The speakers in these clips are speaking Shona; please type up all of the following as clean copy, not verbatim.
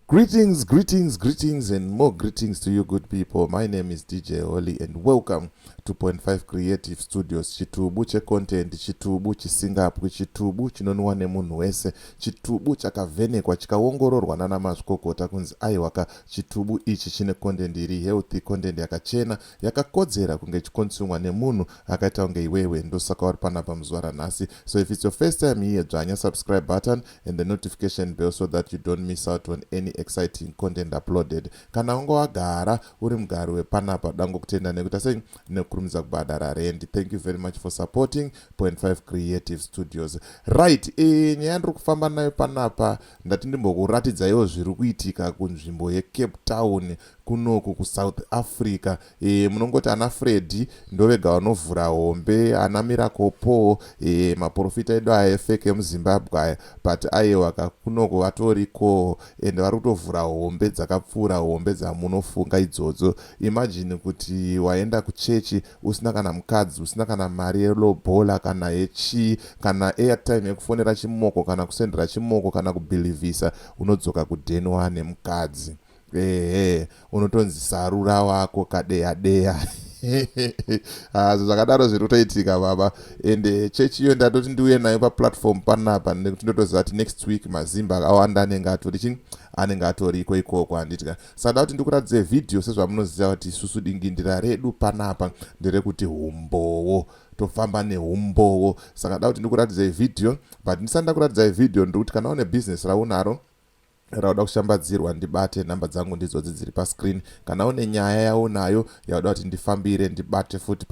Greetings, greetings, greetings, and more greetings to you, good people. My name is DJ Oli, and welcome to 2.5 Creative Studios. Chitubu che content, chitubu chisingapu, chitubu chinonwa nemunhu wese, chitubu chakavhenekwa chikaongororwa nana mazvikokota kunzi aiwaka chitubu ichi chine content iri healthy, content yakachena, yakakodzera kunge chikonsumwa nemunhu akaita kunge iwewe. Ndosaka uri panapa muzuva ranhasi. So if it's your first time here, dzvanya subscribe button and the notification bell so that you don't miss out on any exciting content uploaded. Kana ungo wagara uri mugari wepanapa dango kutenda nekuti sei nekurumidza kubhadhara rent. Thank you very much for supporting 2.5 Creative Studios. Right, nyaya ndiri kufamba nayo panapa ndati ndimbokuratidzaiwo zviri kuitika kunzvimbo yeCape Town kunoku kuSouth Africa. Munongoti ana Freddy ndovega vanovhura hombe, ana Miracle Paul, maprofita edu aefeke muZimbabwe aya, but aiwaka kunoku vatoriko ende vari kutovhura hombe dzakapfuura hombe dzamunofunga idzodzo. Imagine kuti waenda kuchechi usina kana mukadzi, usina kana mari yelobola kana yechi kana airtime yekufonera chimoko kana kusendera chimoko kana kubhilivhisa, unodzoka kudenwa nemukadzi. Unotonzi sarura wako kadeya zvakadaro zviri kutoitika baba. Ende chechi iyo ndatoti ndiuye nayo paplatform panapa nekuti ndotoziva kuti next week mazimba akawanda anenge atoriko ikoko handitika. Sada kuti ndikuratidze video sezvamunoziva kuti isusu dingindira redu panapa nderekuti humbowo, tofamba nehumbowo. Saka da kuti ndikuratidze video, but ndisanda kuratidza video ndikuti kana une business raunaro rauda kushambadzirwa ndibate, namba dzangu ndidzo dziri pascreen. Kana une nyaya yaunayo yauda kuti ndifambire ndibate futi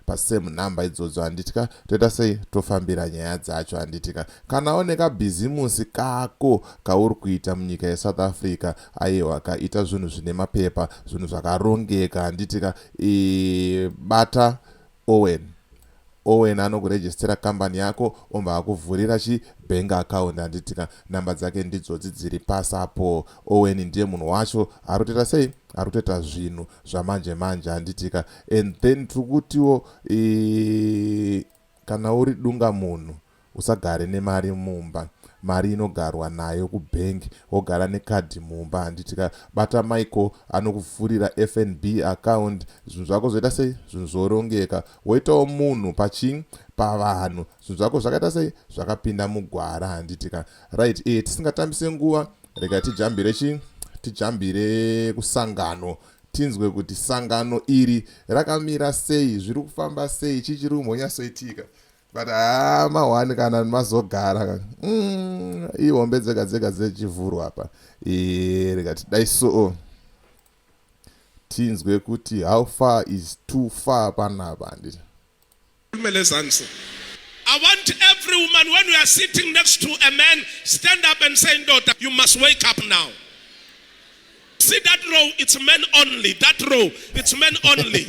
pasame namba idzodzo handitika. Toita sei tofambira nyaya dzacho handitika. Kana une kabhizimusi kako kauri kuita munyika yeSouth Africa, aiwa kaita zvinhu zvine mapepa, zvinhu zvakarongeka handitika, bata Owen anokurejistera kambani yako omba akuvhurira bank account handitika. Namba dzake ndidzodzi dziri pasapo. Owen ndiye munhu wacho aruteta sei, aruteta zvinhu zvamanje manje handitika. And then tukutiwo kana uri dunga munhu usagare nemari mumba, mari inogarwa nayo kubank, wogara nekadhi mumba handitika. Bata Michael anokuvhurira FNB account, zvinhu zvako zvoita sei, zvinhu zvorongeka. Woitawo munhu pavanhu, zvinhu zvako zvakaita sei, zvakapinda mugwara handitika. Right, tisingatambise nguva, rega tijambire kusangano, tinzwe kuti sangano iri rakamira sei, zviri kufamba sei, chichiri kumbonyatsoitika. But mahwani kana mazogara ihombe dzega dzechivhurwa apa, rega tidai so tinzwe kuti how far is too far panapa handiti. I want every woman, when we are sitting next to a man, stand up and say, daughter, you must wake up now. See that row, it's men only. That row, it's men only.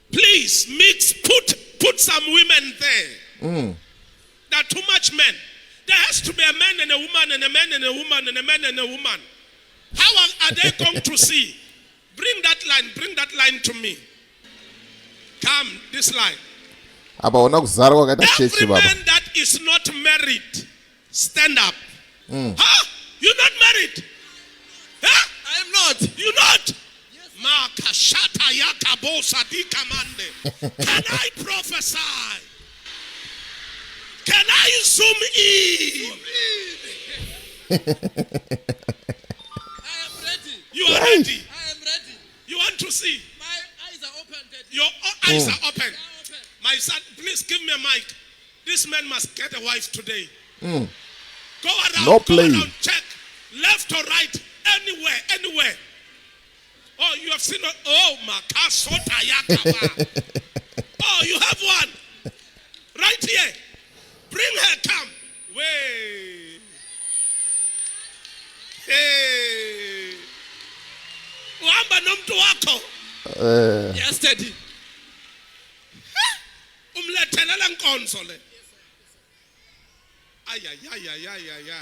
Please mix, put some women there. There are too much men. There has to be a man and a woman and a man and a woman and a man and a woman. How are they going to see? Bring that line to me. Come, this line. Every man that is not married, stand up. Huh? You're not married? Huh? I am not. You're not? Can I prophesy? Can I zoom in? I am ready. You are ready. I am ready. You want to see? My eyes are open. Daddy. Your eyes are open. They are open. My son, please give me a mic. This man must get a wife today. Go around, No play. Go around, check. Left or right, anywhere. Oh, you have seen it. Oh, Makasota Yakaba. Oh, you have one. Right here. Bring her, come. Way. Hey. Wamba nomtu wako. Yes, Daddy. Umlethelela nkonzo le. Ayayayayayaya.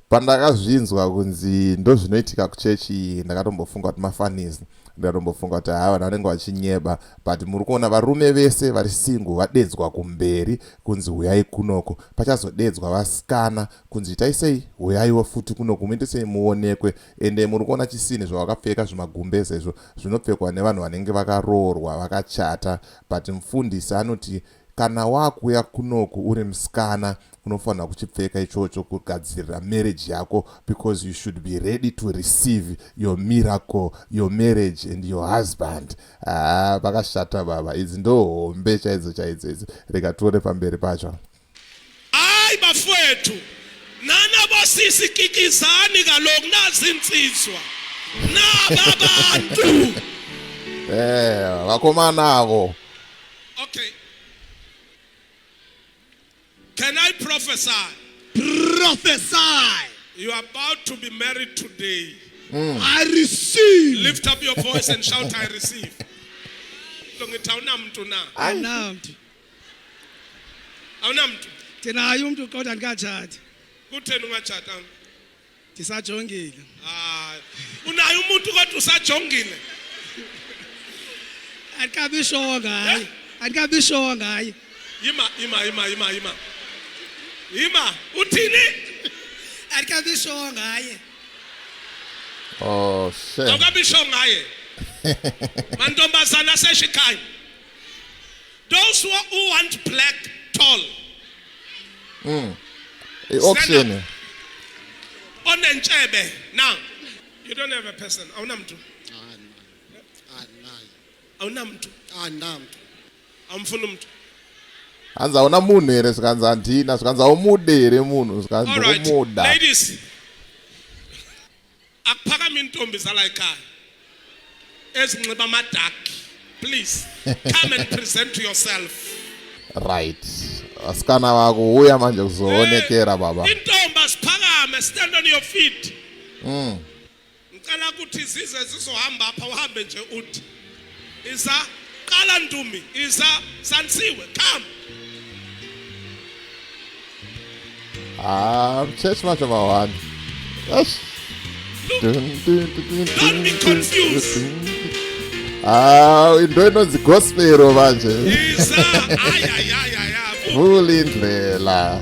Pandakazvinzwa kunzi ndo zvinoitika kuchechi, ndakatombofunga kuti mafanisi ndatombofunga kuti hawa vanenge vachinyeba, but muri kuona varume vese vari single vadedzwa kumberi kunzi huyai kunoko, pachazodedzwa vasikana kunzi itai sei, huyaiwo futi kunoko, muite sei muonekwe. Ende muri kuona chisini zvavakapfeka zvimagumbeze izvo zvinopfekwa nevanhu vanenge vakaroorwa vakachata, but mufundisi anoti kana wakuya kunoku uri musikana unofanira kuchipfeka ichocho kugadzirira marriage yako, because you should be ready to receive your miracle, your marriage and your husband. Pakashata baba, idzi ndo hombe chaidzo idzi. Rega tione pamberi pacho. Hayi bafowethu, nana bosisi kikizani kaloku nazinsizwa naba bantu. Vakomana avo. Okay. Can I prophesy? Prophesy. You are about to be married today. I receive. Lift up your voice and shout, I receive. Anamtu. Awunamntu. Ndinaye umuntu kodwa ndikatshati. Kutheni ungatshata? Ndisajongile. Unaye umuntu kodwa usajongile. Andikabisho ngaye. Andikabisho ngaye. Yima, uthini? Andikabisho ngaye. Oh shit. Awukabisho ngaye. Mantombazana seshikhaya. Those who want black tall. Auction. Onentshebe. Now, you don't have a person. Awunamntu. Awunamntu. Awumfuna umuntu. Anza una munhu here sikanza ndina sikanza umude here munhu sikanza umuda. Ladies. Akuphakama intombi zala ekhaya. Ezinxiba amadaki. Please come and present yourself. Right. Asikana wako uya manje kuzoonekera baba. Intombi asiphakame, stand on your feet. Ngicela ukuthi zize zizohamba apha uhambe nje uthi. Isa qala Ntumi, isa Sansiwe, come. Church much of our one. Yes. Don't be confused. Into the gospel manje. Isa Full indlela.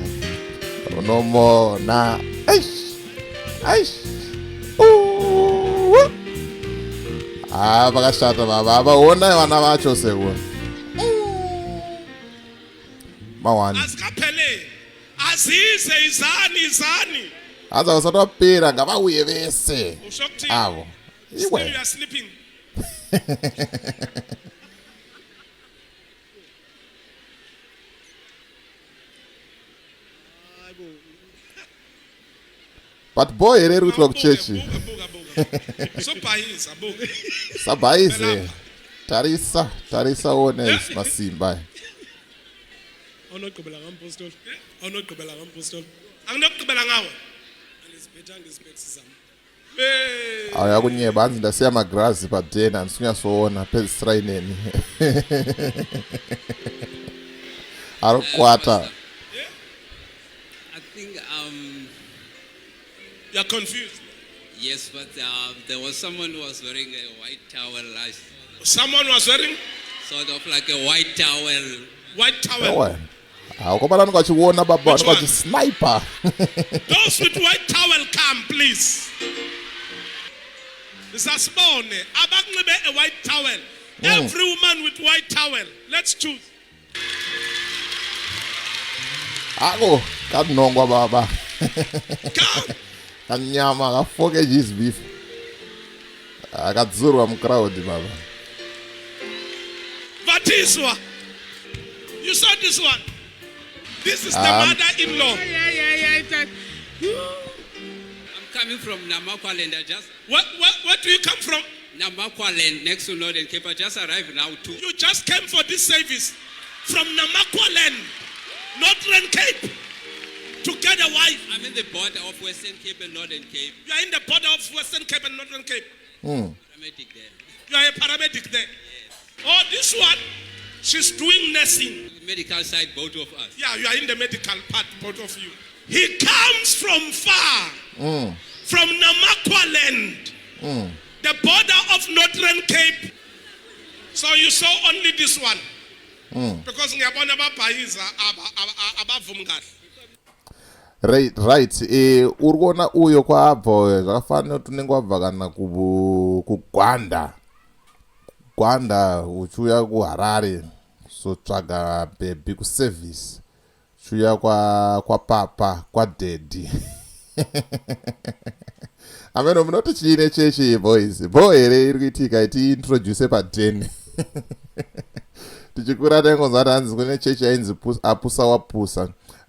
No more na. Aish. Vakashata baba ona vana vacho sekuwa. Mawani. Asikaphele. Azize izani. Aza vasatapera ngavauye vese. Ushokthi. Avo. Still you are sleeping. But boy here kuti kuchechi. Sobhayisa buka. Sabhayise. Tarisa one masimba. Awunogqibela ngampostoli. Awunogqibela ngampostoli. Anginokugqibela ngawe. Angisibethanga isipecks zami. Aya kunyeba anzi ndasiya magrazi padena ndisinyasoona pezisirayineni. Arokwata. I think You are confused. yes, but there was someone who was wearing a white towel, Someone was wearing sort of like a white towel. white towel. Ewe. Ukobana ndingachiona baba Which one? ndingachi-sniper. Those with white towel come, please. Sasibone abakunxibe a white towel. Every woman with white towel. Let's choose. Ako kanongwa baba. Come. Kanyama ka 4 kgs beef. Akadzurwa mucrowd baba. Vatiswa. You saw this one. This is the mother-in-law. I'm coming from Namakwaland. Where do you come from? Namakwaland, next to Northern Cape. I just arrived now too. You just came for this service from Namakwaland, Northern Cape, to get a wife. I'm in the border of Western Cape and Northern Cape. You are in the border of Western Cape and Northern Cape. Paramedic there. You are a paramedic there. Oh, this one, she's doing nursing. Medical side, both of us. Yeah, you are in the medical part, both of you. He comes from far, from Namakwaland. the border of Northern Cape. So you saw only this one. Because ngiyabona ababhayiza abavumi kahle. Right. Urikona uyo kwabva zvakafanira kuti unenge wabva kana kugwanda. Gwanda uchiuya kuHarare sotsvaga bhebhi kuservice. Uchiuya kwa papa kwadaddy. Ameno munoti chiine chechi boys. Bo here iri kuitika iti introduce pa10. Tichikura taingonzwa kuti hanzi kune chechi yainzi apusa wapusa.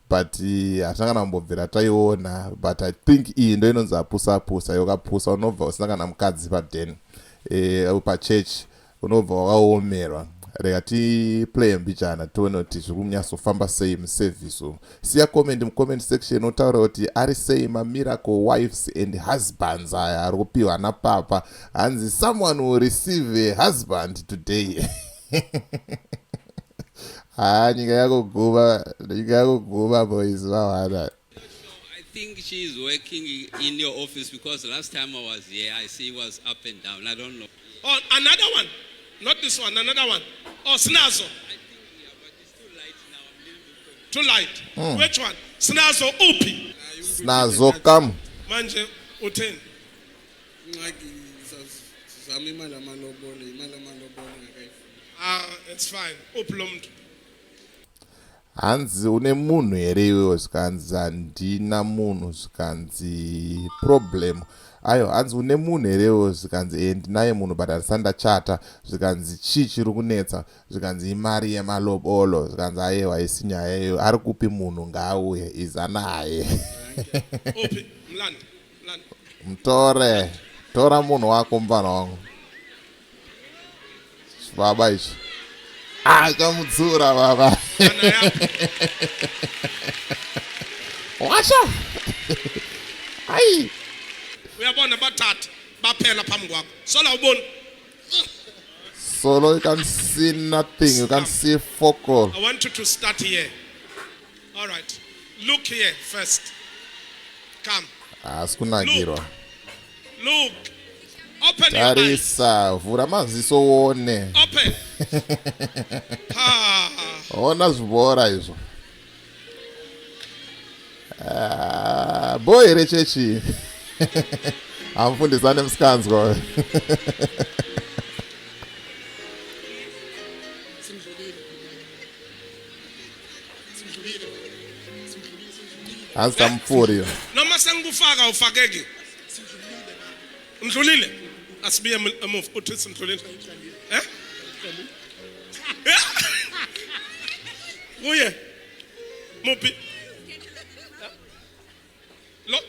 But hatanga nambobvira taiona. But I think iyi ndo inonzi apusa yokapusa unobva usina kana mukadzi pa10 pachechi unobva wakaomerwa. Rega tiplay mbichana tione kuti zviri kunyatsofamba sei muservice umu. Siya comment mucomment section utaura kuti ari sei miracle wives and husbands aya ari kupiwa napapa. Hanzi someone will receive a husband today. Nyika yakuguva boys vahwana. I think she's working in your office because last time I was here, I see it was up and down. I don't know. Oh, another one. Not this one, another one. Oh, Snazo. I think, yeah, but it's too light now. I'm a little bit Too light. Which one? Snazo Upi. Snazo come. Manje Uten. It's fine. Uplumd. Hanzi une munhu here iwewe zvikanzi handina munhu zvikanzi problem. Ayo hanzi une munhu here iwewe zvikanzi ndinaye munhu but handisati ndachata zvikanzi chii chiri kunetsa zvikanzi imari yemalobolo zvikanzi aiwa isi nyaya iyoyo ari kupi munhu ngaauye iza naye. Upi mlandi. Mtore tora munhu wako mufana wangu baba ichi chamudzura baba. Wacha ai Uyabona bathatha baphela phambi kwakho. Sola ubona. solo you can see nothing, you can see focal. I want you to start here. All right. Look here first. Come. Sikunakirwa. Look. Open your eyes. Tarisa vhura maziso uone. Open. Ona zvibora izvo. Boy here chechi. Amfundisa nemusikanzwa. Asitamfuri. Noma sengikufaka ufakeki. Mdlulile. Asibiye move uthi simdlulile. Kuye. Mupi. Lo.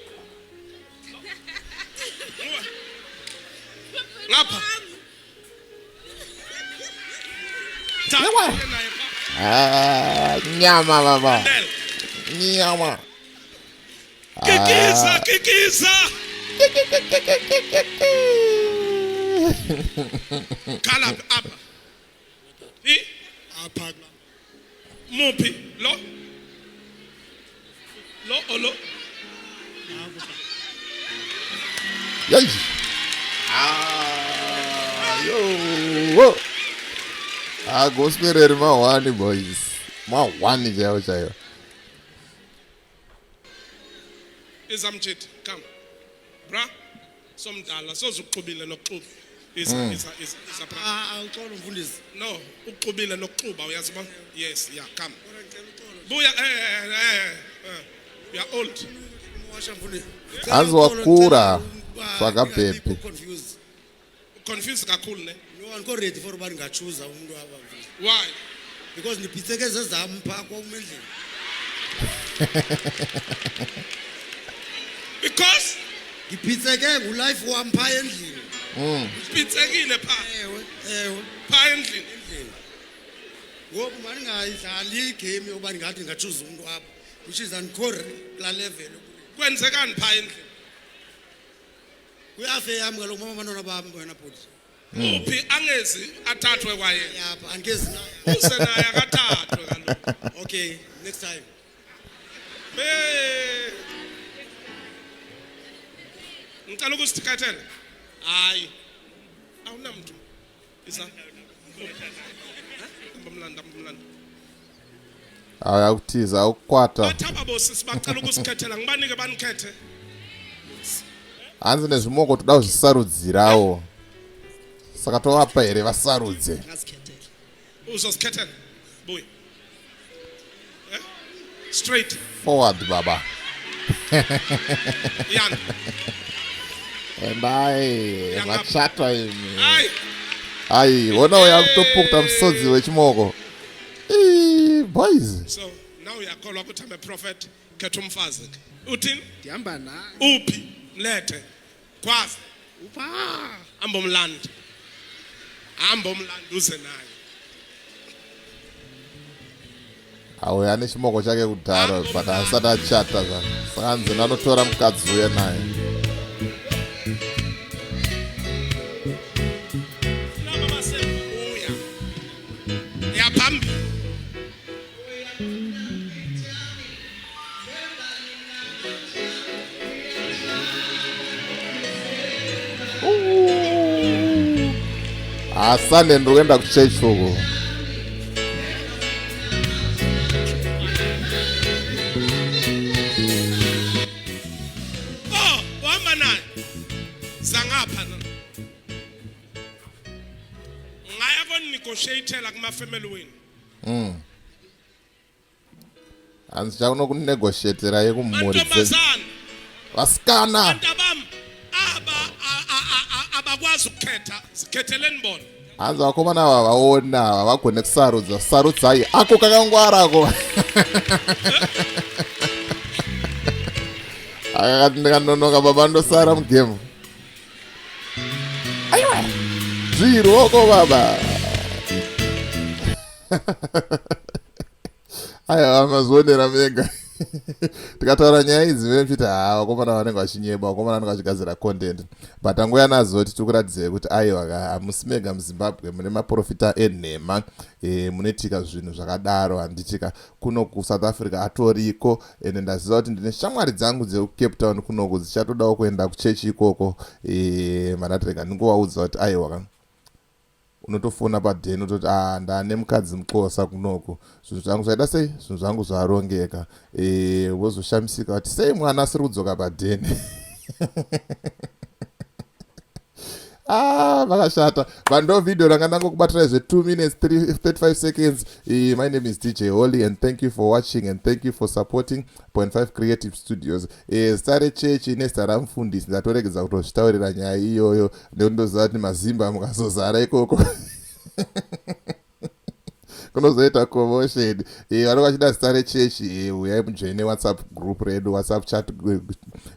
Ngapha. Nyama baba. Nyama. Kikiza. Kala apa. Apa. Mupi. Lo. Yay. Yo. Gospel mawani boys. Mawani chayo. Izamjit, come. Bra, somdala sozuqhubile nokuxuba. Awuxolo mfundisi. No, uqhubile nokuxuba uyaziba? Yes, yeah, come. Buya you are old. Washa mfundisi. Azwakura swakabhebhi. Confused kakhulu ne? No one ready for ubani ngachuza umuntu aba. Why? Because nipithekeze zami pha kwamendlini. Because Ngipitheke ngulife wami pha endlini. Pithekile pha. Ewe. Pha endlini. Ngoba manje ngayidlali igame yokuba ngathi ngachuza umuntu apha. Which is uncore la level. Kwenzekani pha endlini? Kuyafe yami ngaloko mama abantwana bami wena bhuti. Uphi angezi athathwe kwaye. Yapha angezi naye. Usenaye akathathwe kaloku. Okay, next time. Ngicela ukusithathela. Hayi, awunamntu isa mbamlanda Ayakuthiza ukukwata. bathi ababosisi bacela ukusikhethela ngibanike banikhethe Hanzi nezvimoko toda kuzvisarudzirawo. Saka tovapa here vasarudze. ngasikhethela uzosikhethela buya straight Forward baba. yana And I vachatwa imi. hayi Hayi, wona uyakutopukta msodzi wechimoko. Boys. so now uyakholwa ukuthi I'm a prophet khetha umfazi ke uthini ndihamba naye uphi mlethe kwazi upha hamba umlandi uze naye Auya nechimoko chake kudhara but asati achata zvaka. Saka nzina anotora mukadzi uya naye. laba basebuya yaphambili Sunday ndiri kuenda kuchurch uko. uhamba naye zangapha na ngaya konegotiatela kuma-family wenu Hanzi chakunokunegotiatera yekumhuri dzenyu. mantombazana Vasikana. bantu abam abakwazi ukukhetha zikhetheleni bona Hanzi vakomana ava vaona havagone kusarudza. Sarudzai ako kakangwarako. Akakati ndikanonoka baba ndosara mugemu. Aiwa. Zviruoko baba. Aiwa mazionera mega. Tikataura nyaya idzi vemchiti vakomana vanenge vachinyeba, vakomana vanenge vachigadzira content. But angoya nazo kuti tikuratidzei kuti aiwa hamusi mega muZimbabwe mune maprofita enhema, munoitika zvinhu zvakadaro. Handitika kuno kuSouth Africa atoriko, ende ndaziva kuti ndine shamwari dzangu dzekuCape Town kunoku dzichatodawo kuenda kuchechi ikoko. Manatireka ndingovaudza kuti aiwa unotofona padheni utoti ndane mukadzi muXhosa kunoku, zvinhu zvangu zvaida sei, zvinhu zvangu zvarongeka. Wozoshamisika kuti sei mwana asiri kudzoka padheni. Vakashata. Vando video ranga ndangokubatira zve 2 minutes 35 seconds. My name is DJ Holly and thank you for watching and thank you for supporting 0.5 Creative Studios. Stare church inesta ramufundisi ndatoregedza kutozvitaurira nyaya iyoyo ndoziva kuti mazimba mukazozara ikoko. Kunozoita commotion. Vanenge vachida Stare Church uyai mujoine WhatsApp group redu, WhatsApp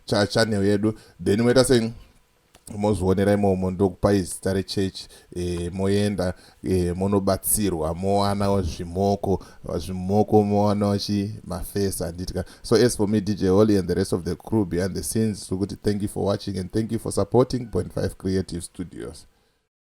chat channel yedu, then moita sei mozvionera imomo ndokupai Stare Church, moenda monobatsirwa, mowana zvimoko mowana mafesa handitika. So as for me DJ Holly and the rest of the crew behind the scenes, so good, thank you for watching and thank you for supporting 0.5 Creative Studios.